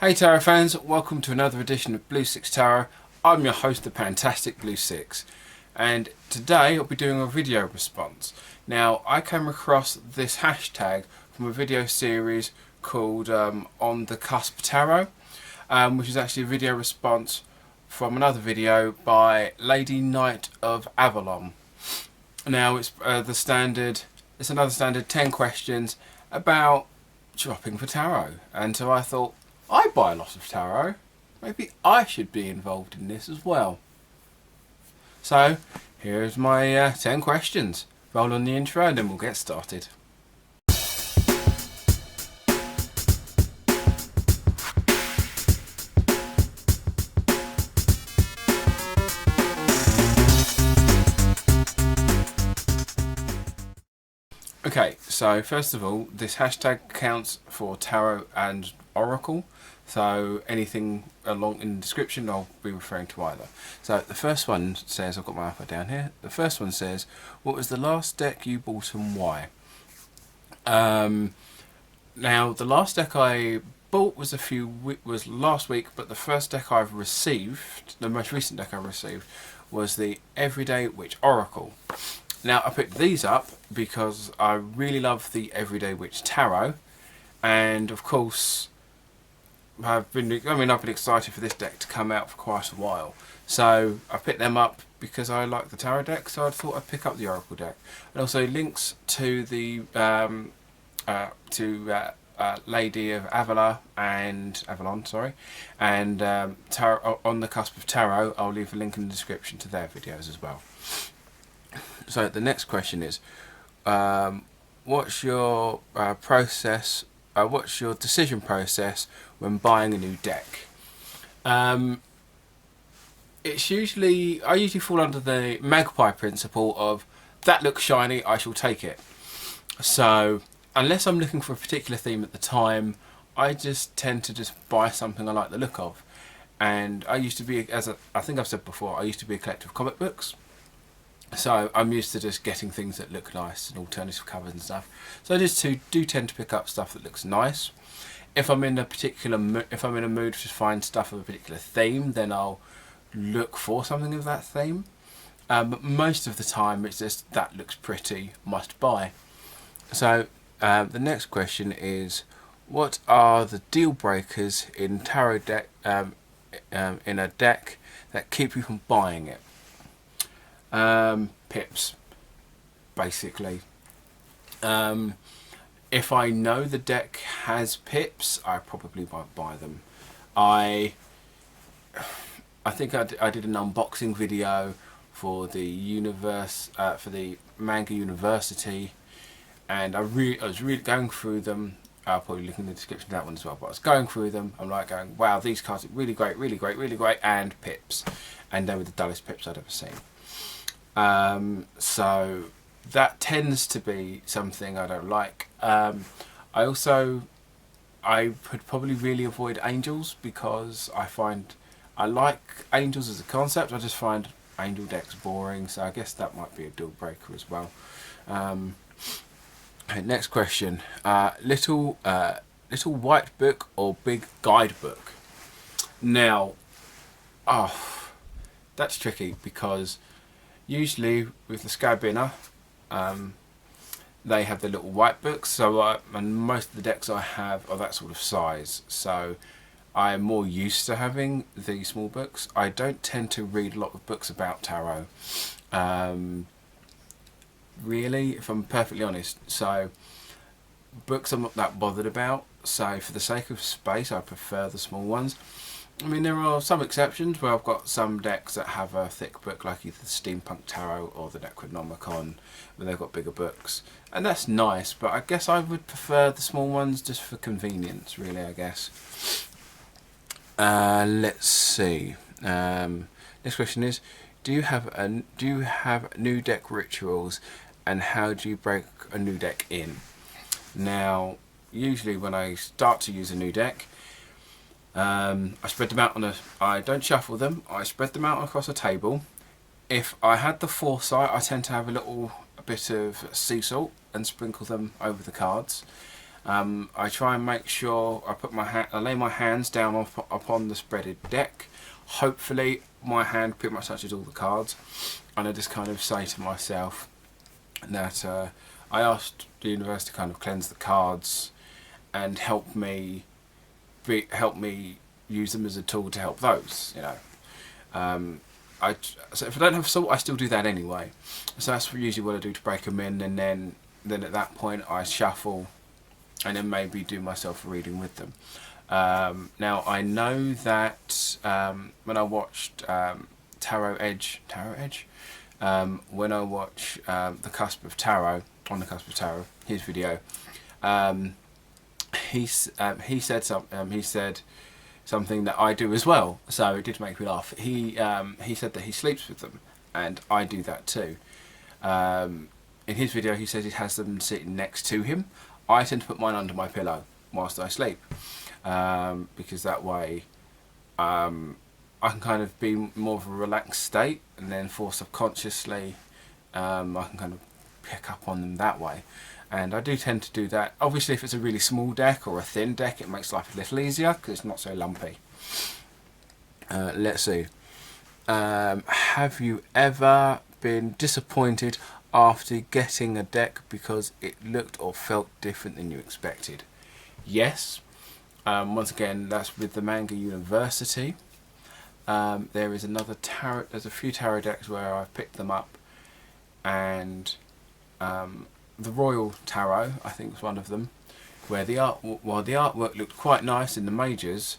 Hey Tarot fans, welcome to another edition of Sicx Tarot. I'm your host, the fantastic Sicx, and today I'll be doing a video response. Now, I came across this hashtag from a video series called On The Cusp Tarot, which is actually a video response from another video by LadyKnight of Avalon. Now, it's another standard 10 questions about shopping for tarot, and so I thought, I buy a lot of tarot, maybe I should be involved in this as well. So here's my 10 questions. Roll on the intro and then we'll get started. Okay, so first of all, this hashtag counts for tarot and oracle, so anything along in the description I'll be referring to either. So the first one says, I've got my alpha down here, the first one says, what was the last deck you bought and why? Now the last deck I bought was last week, but the first deck I've received, the most recent deck I received, was the Everyday Witch Oracle. Now I picked these up because I really love the Everyday Witch Tarot, and of course I've been excited for this deck to come out for quite a while. So I picked them up because I like the tarot deck, so I thought I'd pick up the Oracle deck. And also links to the Lady of Avalon and Tarot, On The Cusp of Tarot. I'll leave a link in the description to their videos as well. So the next question is, what's your what's your decision process when buying a new deck? I usually fall under the magpie principle of, that looks shiny, I shall take it. So unless I'm looking for a particular theme at the time, I just tend to just buy something I like the look of. And I used to be, I think I've said before, I used to be a collector of comic books. So I'm used to just getting things that look nice and alternative covers and stuff. So I just do tend to pick up stuff that looks nice. If I'm in a mood to find stuff of a particular theme, then I'll look for something of that theme. But most of the time it's just, that looks pretty, must buy. So the next question is, what are the deal breakers in tarot deck in a deck that keep you from buying it? Pips, basically. If I know the deck has pips, I probably won't buy them. I think I did an unboxing video for the Manga University, and I was really going through them. I'll probably link in the description to that one as well. But I was going through them. I'm like going, wow, these cards are really great, really great, really great, and pips, and they were the dullest pips I'd ever seen. So that tends to be something I don't like. I would probably really avoid angels, because I like angels as a concept. I just find angel decks boring, so I guess that might be a deal breaker as well. Next question, little white book or big guidebook? Now, that's tricky, because usually with the Scabinner, they have the little white books, so and most of the decks I have are that sort of size, so I'm more used to having the small books. I don't tend to read a lot of books about tarot, really, if I'm perfectly honest. So books I'm not that bothered about, so for the sake of space I prefer the small ones. I mean, there are some exceptions where I've got some decks that have a thick book, like either the Steampunk Tarot or the Necronomicon, where they've got bigger books, and that's nice, but I guess I would prefer the small ones just for convenience, really, I guess. Let's see. Next question is, do you have new deck rituals, and how do you break a new deck in? Now, usually when I start to use a new deck, I spread them out I don't shuffle them, I spread them out across a table. If I had the foresight, I tend to have a bit of sea salt and sprinkle them over the cards. I try and make sure I lay my hands down upon the spreaded deck. Hopefully my hand pretty much touches all the cards, and I just kind of say to myself that I asked the universe to kind of cleanse the cards and help me use them as a tool to help those, you know. So if I don't have salt, I still do that anyway. So that's usually what I do to break them in, and then at that point I shuffle and then maybe do myself a reading with them. Now I know that when I watched Tarot Edge, when I watch The Cusp of Tarot, On The Cusp of Tarot, his video, he said something that I do as well, so it did make me laugh. He said that he sleeps with them, and I do that too. In his video he says he has them sitting next to him. I tend to put mine under my pillow whilst I sleep, because that way I can kind of be more of a relaxed state, and then for subconsciously I can kind of pick up on them that way. And I do tend to do that. Obviously if it's a really small deck or a thin deck, it makes life a little easier because it's not so lumpy. Let's see. Have you ever been disappointed after getting a deck because it looked or felt different than you expected? Yes. Once again, that's with the Manga University. There is another tarot. There's a few tarot decks where I've picked them up, and the Royal Tarot, I think, was one of them, where while the artwork looked quite nice in the majors,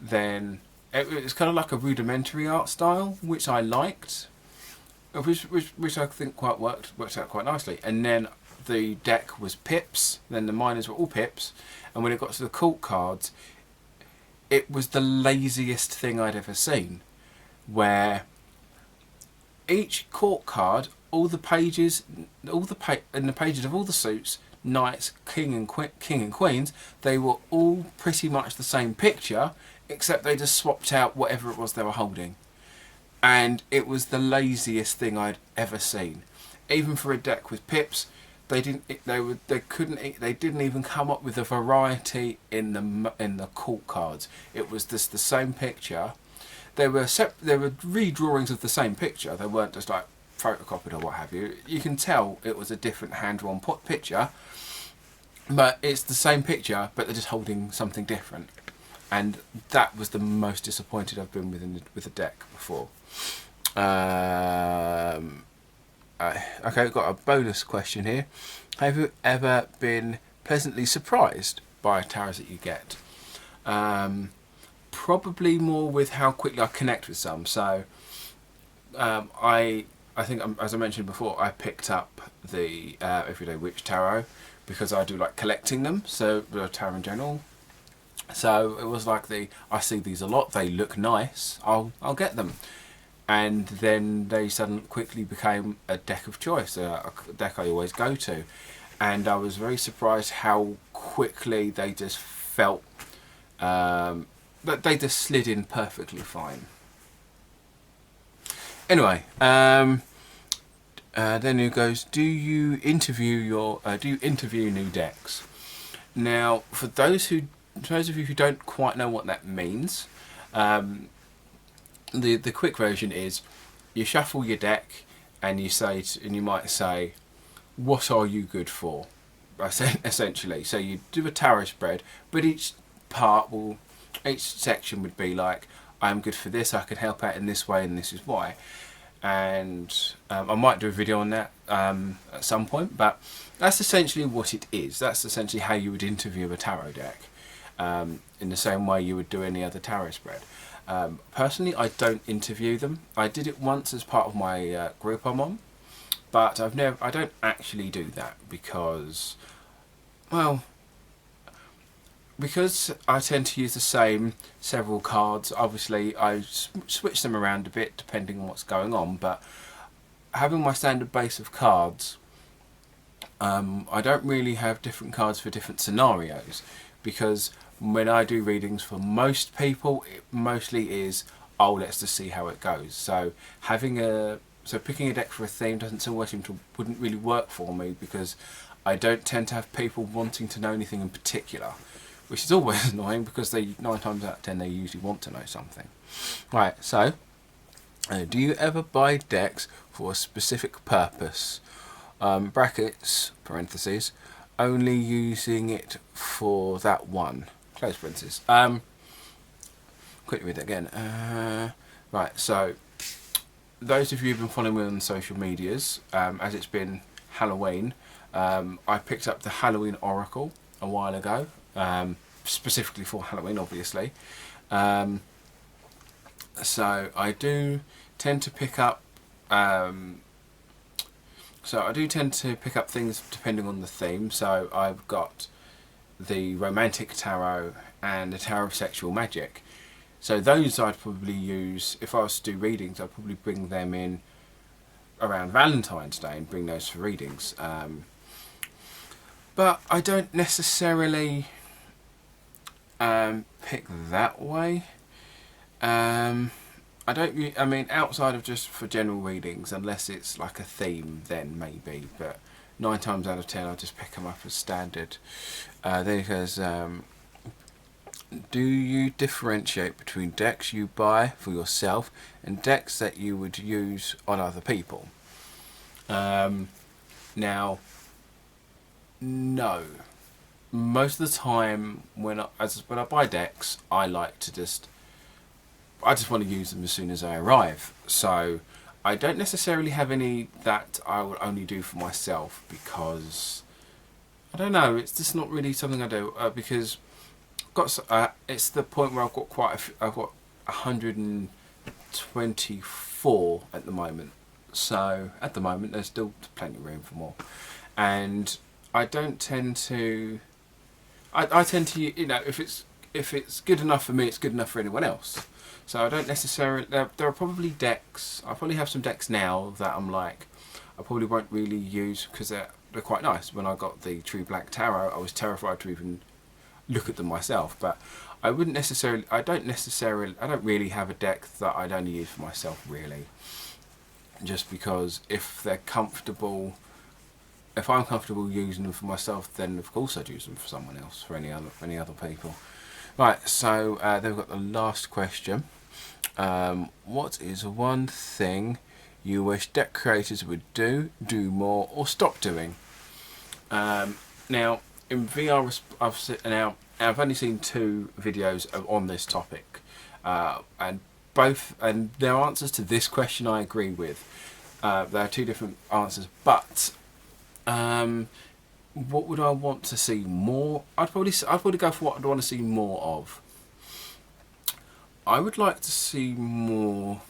then it's kind of like a rudimentary art style, which I liked, which I think worked out quite nicely. And then the deck was pips, then the minors were all pips, and when it got to the court cards, it was the laziest thing I'd ever seen, where each court card, all the pages, in the pages of all the suits, knights, king and queens, they were all pretty much the same picture, except they just swapped out whatever it was they were holding. And it was the laziest thing I'd ever seen. Even for a deck with pips, they didn't even come up with a variety in the court cards. It was just the same picture. There were redrawings of the same picture. They weren't just like photocopied or what have you. You can tell it was a different hand-drawn picture, but it's the same picture, but they're just holding something different. And that was the most disappointed I've been with a deck before. Okay, we've got a bonus question here. Have you ever been pleasantly surprised by tarots that you get? Probably more with how quickly I connect with some. So I think, as I mentioned before, I picked up the Everyday Witch Tarot because I do like collecting them, so tarot in general. So it was like I see these a lot, they look nice, I'll get them. And then they suddenly quickly became a deck of choice, a deck I always go to. And I was very surprised how quickly they just felt, that they just slid in perfectly fine. Anyway, then who goes, do you interview new decks? Now, for those of you who don't quite know what that means, the quick version is you shuffle your deck and you might say, what are you good for? Essentially, so you do a tarot spread, but each section would be like, I'm good for this, I can help out in this way, and this is why. And I might do a video on that at some point, but that's essentially what it is. That's essentially how you would interview a tarot deck, in the same way you would do any other tarot spread. Personally, I don't interview them. I did it once as part of my group I'm on, but I don't actually do that because, well, because I tend to use the same several cards. Obviously I switch them around a bit depending on what's going on, but having my standard base of cards, I don't really have different cards for different scenarios, because when I do readings for most people, it mostly is, oh, let's just see how it goes. So picking a deck for a theme wouldn't really work for me, because I don't tend to have people wanting to know anything in particular, which is always annoying because they 9 times out of 10 they usually want to know something. Right, so do you ever buy decks for a specific purpose? Brackets, parentheses, only using it for that one, close parentheses. Quickly read that again. Right, so those of you who've been following me on social medias, as it's been Halloween, I picked up the Halloween Oracle a while ago, specifically for Halloween, obviously. So I do tend to pick up things depending on the theme. So I've got the Romantic Tarot and the Tarot of Sexual Magic. So those I'd probably use, if I was to do readings, I'd probably bring them in around Valentine's Day and bring those for readings. But I don't necessarily pick that way. I mean, outside of just for general readings, unless it's like a theme, then maybe. But 9 times out of 10, I just pick them up as standard. Then it goes, do you differentiate between decks you buy for yourself and decks that you would use on other people? Now, no. Most of the time, when I buy decks, I just want to use them as soon as I arrive. So I don't necessarily have any that I will only do for myself, because I don't know, it's just not really something I do, because it's the point where I've got I've got 124 at the moment. So at the moment there's still plenty of room for more, and I don't tend to. I tend to, you know, if it's good enough for me, it's good enough for anyone else. So I don't necessarily. There are probably decks. I probably have some decks now that I'm like, I probably won't really use because they're quite nice. When I got the True Black Tarot, I was terrified to even look at them myself. But I wouldn't necessarily. I don't really have a deck that I'd only use for myself, really. Just because if they're comfortable. If I'm comfortable using them for myself, then of course I'd use them for someone else, for any other people. Right, so then we've got the last question. What is one thing you wish deck creators would do more, or stop doing? Now, in VR, I've only seen 2 videos on this topic, and their answers to this question I agree with. There are 2 different answers, but what would I want to see more? I'd probably go for what I'd want to see more of. I would like to see more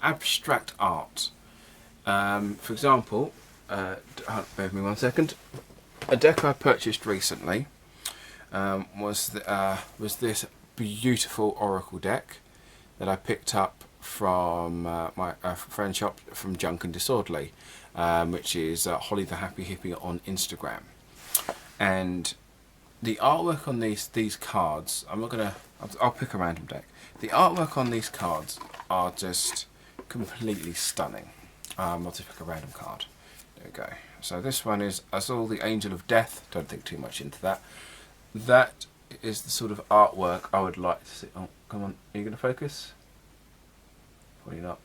abstract art. For example, bear with me 1 second. A deck I purchased recently was this beautiful Oracle deck that I picked up from my friend shop from Junk and Disorderly, which is Holly the Happy Hippie on Instagram. And the artwork on these cards, I'll pick a random deck. The artwork on these cards are just completely stunning. I'll just pick a random card. There we go. So this one is Azul, the Angel of Death. Don't think too much into that. That is the sort of artwork I would like to see. Oh, come on, are you going to focus? Probably not.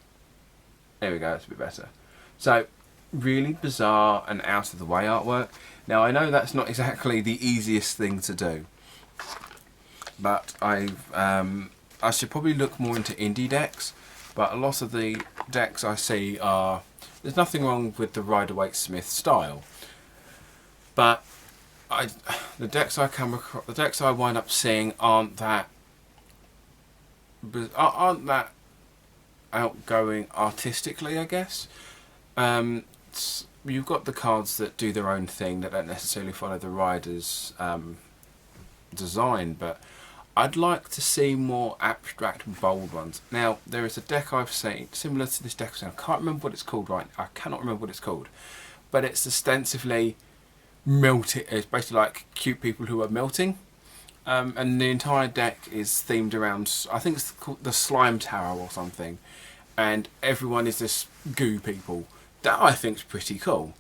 There we go, it's a bit better. So, really bizarre and out of the way artwork. Now, I know that's not exactly the easiest thing to do, but I should probably look more into indie decks. But a lot of the decks I see are, there's nothing wrong with the Rider-Waite-Smith style, but the decks I wind up seeing aren't that outgoing artistically, I guess. You've got the cards that do their own thing, that don't necessarily follow the rider's design, but I'd like to see more abstract, bold ones. Now, there is a deck I've seen similar to this deck. I can't remember what it's called. I cannot remember what it's called, but it's ostensibly melting. It's basically like cute people who are melting. And the entire deck is themed around, I think it's called the Slime Tower or something, and everyone is this goo people that I think is pretty cool.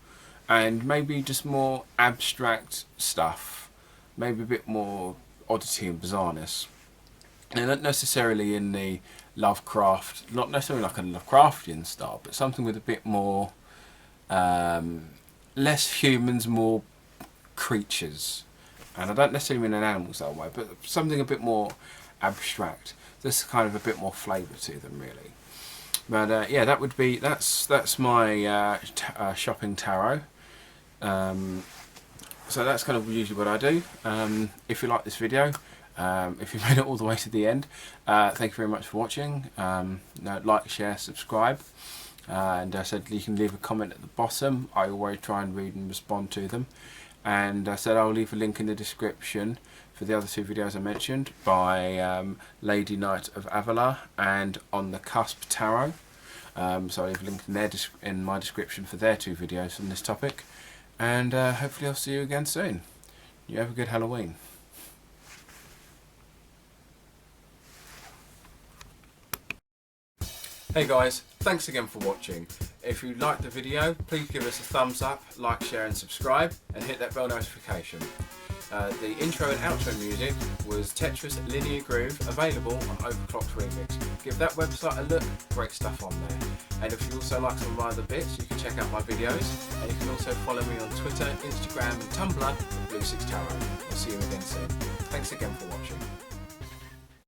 And maybe just more abstract stuff, maybe a bit more oddity and bizarreness. And not necessarily in the Lovecraft, not necessarily like a Lovecraftian style, but something with a bit more, less humans, more creatures. And I don't necessarily mean an animals that way, but something a bit more abstract. Just kind of a bit more flavour to them, really. But yeah, that's my shopping tarot. So that's kind of usually what I do. If you like this video, if you made it all the way to the end, thank you very much for watching. Like, share, subscribe, and I said you can leave a comment at the bottom. I always try and read and respond to them. And I said I'll leave a link in the description for the other two videos I mentioned by LadyKnight of Avalon and On The Cusp Tarot. So I'll leave a link in my description for their two videos on this topic. And hopefully I'll see you again soon. You have a good Halloween. Hey guys, thanks again for watching. If you liked the video, please give us a thumbs up, like, share and subscribe, and hit that bell notification. The intro and outro music was Tetris Linear Groove, available on Overclocked Remix. Give that website a look, great stuff on there. And if you also like some of my other bits, you can check out my videos, and you can also follow me on Twitter, Instagram and Tumblr at Sicx Tarot. I'll see you again soon. Thanks again for watching.